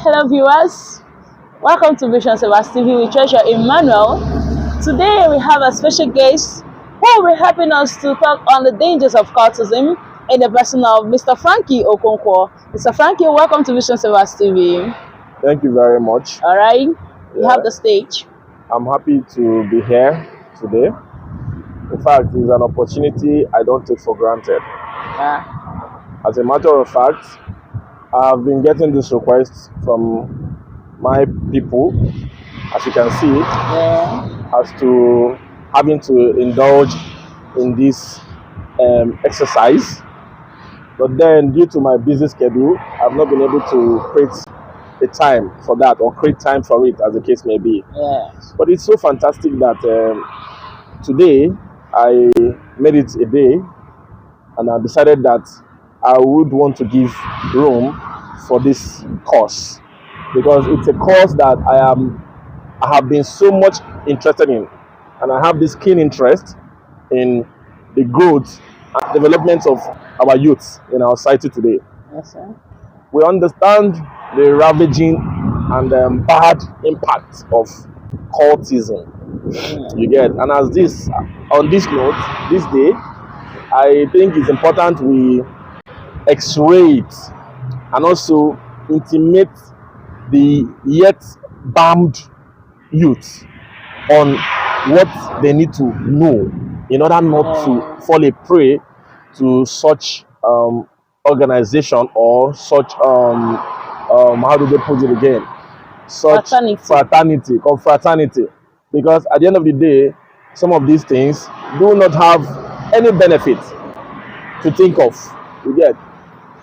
Hello viewers, welcome to Vision Savers TV with Treasure Emmanuel. Today we have a special guest who will be helping us to talk on the dangers of cultism in the person of Mr. Frankie Okonkwo. Mr. Frankie, welcome to Vision Savers TV. Thank you very much. All right, you have the stage. I'm happy to be here today. In fact, it's an opportunity I don't take for granted. As a matter of fact, I've been getting this request from my people, as you can see, as to having to indulge in this exercise. But then, due to my busy schedule, I've not been able to create a time for that, or create time for it, as the case may be. But it's so fantastic that today I made it a day, and I decided that I would want to give room for this course, because it's a course that I have been so much interested in, and I have this keen interest in the growth and development of our youth in our society today. Yes, sir. We understand the ravaging and bad impact of cultism. You get, and on this note, this day, I think it's important we X-ray it and also intimate the yet bummed youth on what they need to know in order not to fall a prey to such organization or such how do they put it again? Such confraternity. Because at the end of the day, some of these things do not have any benefit to think of. You get.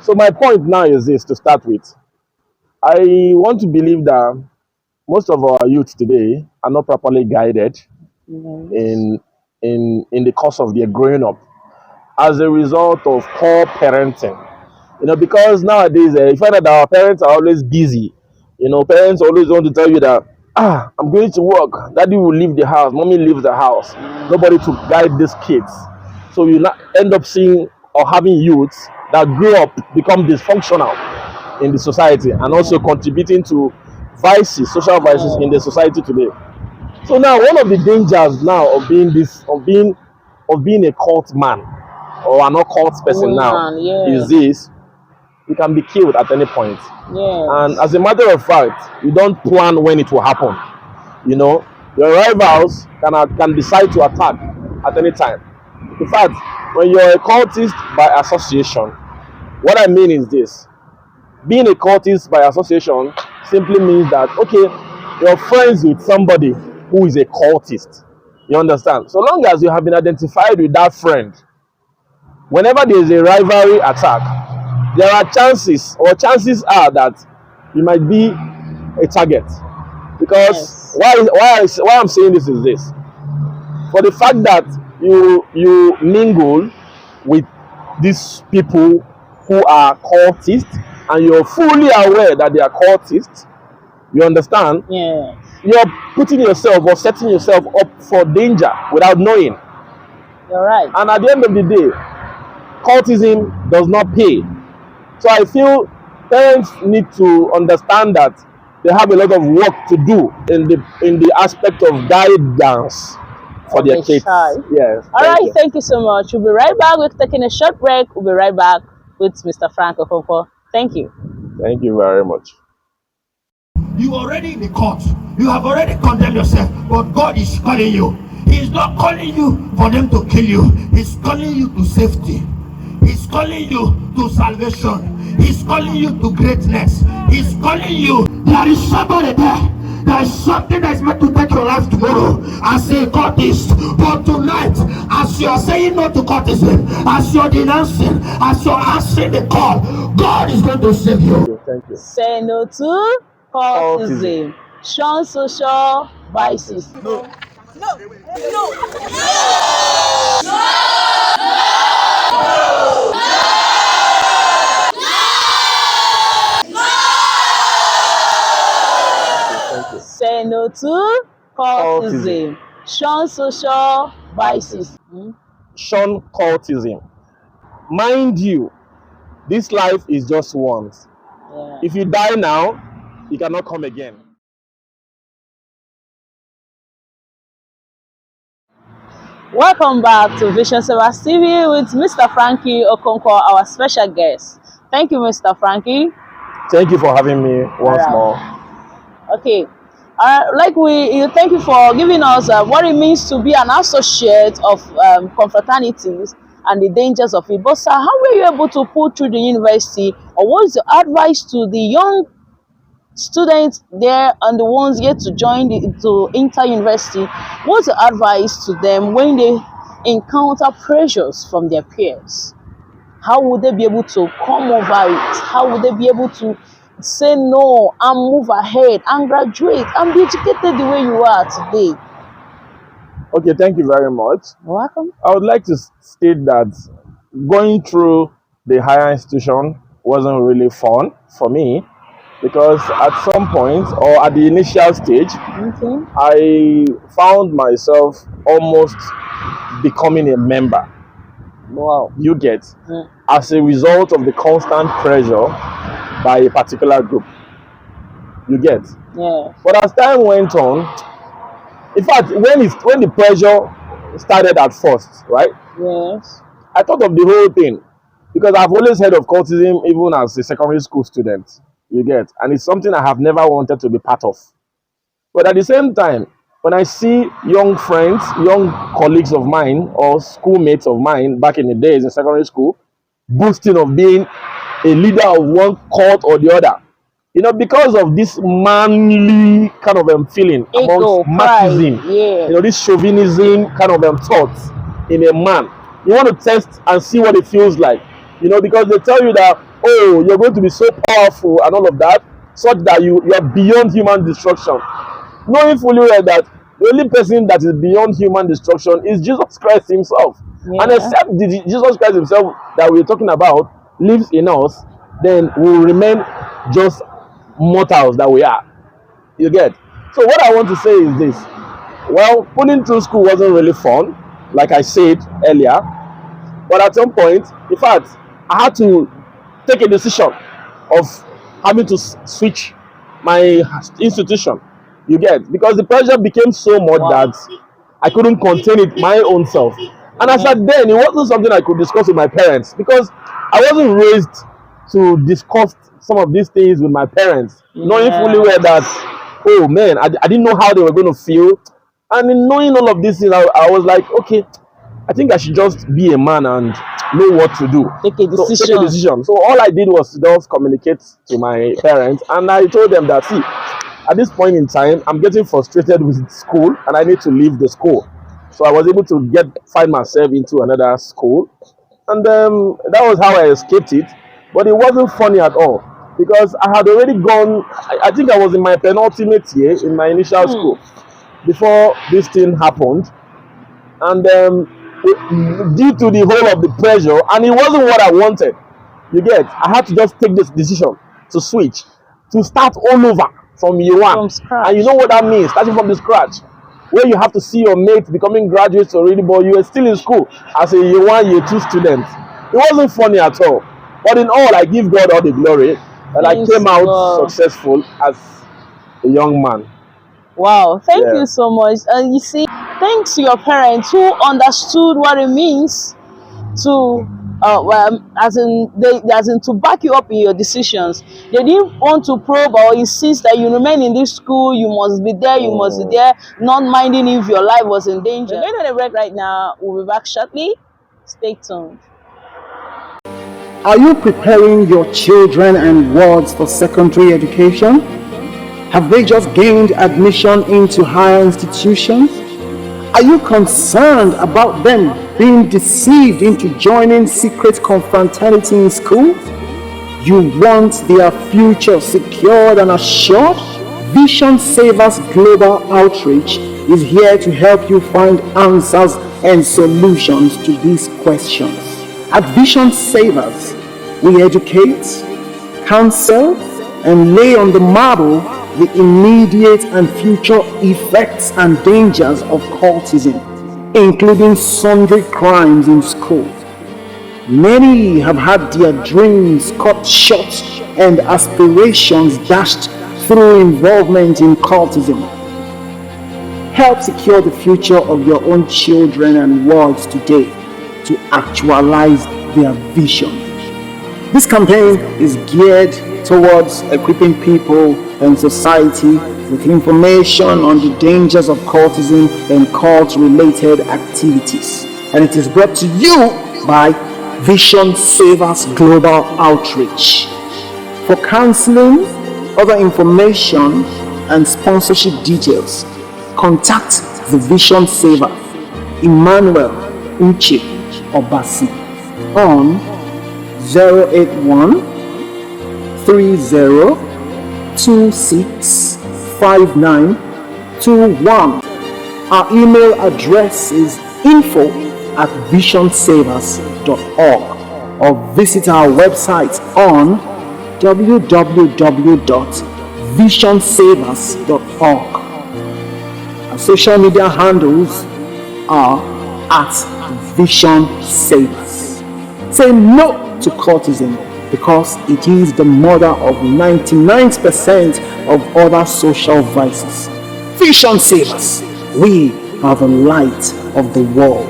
So my point now is this, to start with. I want to believe that most of our youth today are not properly guided in the course of their growing up as a result of poor parenting. You know, because nowadays you find that our parents are always busy. You know, parents always want to tell you that, I'm going to work. Daddy will leave the house. Mommy leaves the house. Nobody to guide these kids. So you end up seeing or having youths that grow up, become dysfunctional in the society, and also contributing to vices, social vices in the society today. So now, one of the dangers now of being a cult man or an occult person is this: you can be killed at any point. And as a matter of fact, you don't plan when it will happen. You know, your rivals can decide to attack at any time. In fact, when you're a cultist by association, what I mean is this: being a cultist by association simply means that, okay, you're friends with somebody who is a cultist. You understand? So long as you have been identified with that friend, whenever there is a rivalry attack, there are chances are that you might be a target. Because why I'm saying this is this: for the fact that you mingle with these people who are cultists, and you're fully aware that they are cultists, you understand? You're putting yourself or setting yourself up for danger without knowing. You're right. And at the end of the day, cultism does not pay. So I feel parents need to understand that they have a lot of work to do in the aspect of guidance for their kids. Yes. All right, thank you so much. We'll be right back. We're taking a short break. We'll be right back with Mr. Frank Okonkwo. Thank you. Thank you very much. You already in the court. You have already condemned yourself, but God is calling you. He's not calling you for them to kill you. He's calling you to safety. He's calling you to salvation. He's calling you to greatness. He's calling you. There is somebody there. There is something that is meant to take your life tomorrow as a cultist. But tonight, as you are saying no to cultism, as you are denouncing, as you are answering the call, God is going to save you. Thank you. Say no to cultism. Shun social vices. No. Say no to cultism. Shun social vices. Shun cultism. Mind you, this life is just once. If you die now, he cannot come again. Welcome back to Vision Savers TV with Mr. Frankie Okonkwo, our special guest. Thank you, Mr. Frankie. Thank you for having me once more. Okay. Thank you for giving us what it means to be an associate of confraternities and the dangers of it. But sir, how were you able to pull through the university, or what is your advice to the young students there and the ones yet to join to enter university? What's your advice to them when they encounter pressures from their peers? How would they be able to come over it? How would they be able to say no and move ahead and graduate and be educated the way you are today? Okay, thank you very much. You're welcome. I would like to state that going through the higher institution wasn't really fun for me, because at some point, or at the initial stage, Okay. I found myself almost becoming a member. Wow. You get, Mm. as a result of the constant pressure by a particular group. You get. Yeah. But as time went on, in fact, when the pressure started at first, right? Yes. I thought of the whole thing, because I've always heard of cultism even as a secondary school student. You get, and it's something I have never wanted to be part of. But at the same time, when I see young friends, young colleagues of mine, or schoolmates of mine back in the days in secondary school, boasting of being a leader of one cult or the other, because of this manly kind of feeling Ego, amongst pride, marxism, yeah. this chauvinism kind of thoughts in a man. You want to test and see what it feels like, because they tell you that, oh, you're going to be so powerful and all of that, such that you're beyond human destruction. Knowing fully well that the only person that is beyond human destruction is Jesus Christ himself. Yeah. And except Jesus Christ himself that we're talking about lives in us, then we'll remain just mortals that we are. You get? So what I want to say is this. Well, pulling through school wasn't really fun, like I said earlier. But at some point, in fact, I had to take a decision of having to switch my institution. You get? Because the pressure became so much that I couldn't contain it my own self. And as at then, it wasn't something I could discuss with my parents, because I wasn't raised to discuss some of these things with my parents, knowing fully well that, oh man, I didn't know how they were going to feel. And in knowing all of these things, I was like, okay, I think I should just be a man and know what to do. Take a decision. So, take a decision. So all I did was just communicate to my parents, and I told them that, see, at this point in time, I'm getting frustrated with school and I need to leave the school. So I was able to find myself into another school, and that was how I escaped it. But it wasn't funny at all, because I had already gone, I think I was in my penultimate year in my initial school before this thing happened. And due to the whole of the pressure, and it wasn't what I wanted, you get, I had to just take this decision to switch, to start all over from year one. From scratch. And you know what that means, starting from the scratch, where you have to see your mates becoming graduates already, but you were still in school as a year one, year two student. It wasn't funny at all. But in all, I give God all the glory that I came out successful as a young man. Wow, thank you so much. And you see, thanks to your parents who understood what it means to as in to back you up in your decisions. They didn't want to probe or insist that you remain in this school, you must be there, you must be there, not minding if your life was in danger. We're going on a break right now. We'll be back shortly. Stay tuned. Are you preparing your children and wards for secondary education? Have they just gained admission into higher institutions? Are you concerned about them being deceived into joining secret confraternity in school? You want their future secured and assured? Vision Savers Global Outreach is here to help you find answers and solutions to these questions. At Vision Savers, we educate, counsel, and lay on the marble the immediate and future effects and dangers of cultism, including sundry crimes in school. Many have had their dreams cut short and aspirations dashed through involvement in cultism. Help secure the future of your own children and world today to actualize their vision. This campaign is geared towards equipping people and society with information on the dangers of cultism and cult-related activities. And it is brought to you by Vision Savers Global Outreach. For counseling, other information, and sponsorship details, contact the Vision Saver, Emmanuel Uche Obasi, on 081 30 26 5921. Our email address is info@visionsavers.org, or visit our website on www.visionsavers.org. Our social media handles are @Vision Savers. Say no to cultism, because it is the mother of 99% of other social vices. Vision Savers, we are the light of the world.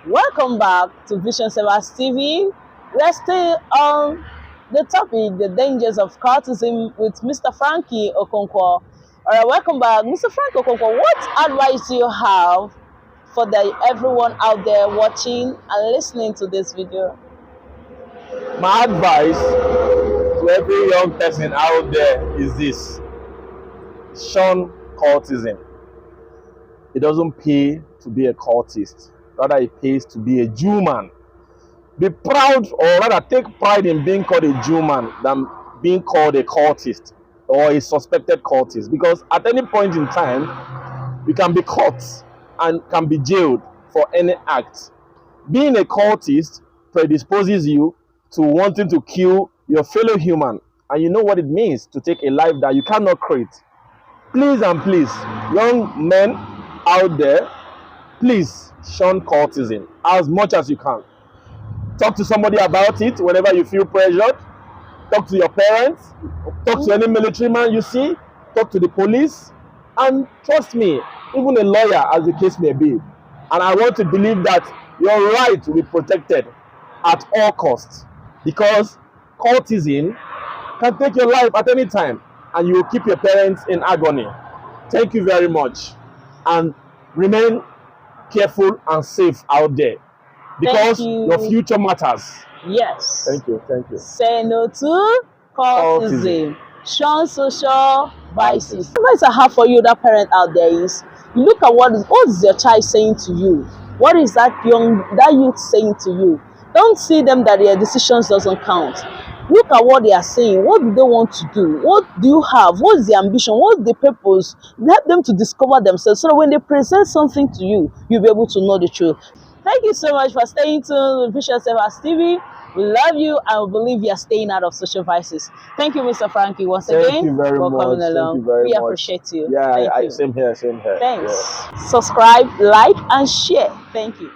Welcome back to Vision Savers TV. We're still on the topic, the dangers of cultism, with Mr. Frankie Okonkwo. Alright, welcome back. Mr. Frank Okonkwo, what advice do you have for everyone out there watching and listening to this video? My advice to every young person out there is this: shun cultism. It doesn't pay to be a cultist. Rather, it pays to be a Jew man. Be proud, or rather take pride in being called a Jew man than being called a cultist or a suspected cultist, because at any point in time you can be caught and can be jailed for any act. Being a cultist predisposes you to wanting to kill your fellow human, and you know what it means to take a life that you cannot create. Please and please, young men out there, please shun cultism as much as you can. Talk to somebody about it whenever you feel pressured. Talk to your parents, talk to any military man you see, talk to the police, and trust me, even a lawyer, as the case may be. And I want to believe that your right will be protected at all costs, because cultism can take your life at any time, and you will keep your parents in agony. Thank you very much, and remain careful and safe out there, because your future matters. Yes. Thank you. Thank you. Say no to cultism. Shun social vices. The advice I have for you, that parent out there, is look at what is your child saying to you. What is that youth saying to you? Don't see them that their decisions doesn't count. Look at what they are saying. What do they want to do? What do you have? What is the ambition? What is the purpose? Help them to discover themselves, so that when they present something to you, you'll be able to know the truth. Thank you so much for staying tuned with Vision Savers TV. We love you, and we believe you are staying out of social vices. Thank you, Mr. Frankie, once again. Thank you very much. Coming along. Thank you very we much. appreciate you. Yeah, Thank you. Same here, same here. Thanks. Yeah. Subscribe, like, and share. Thank you.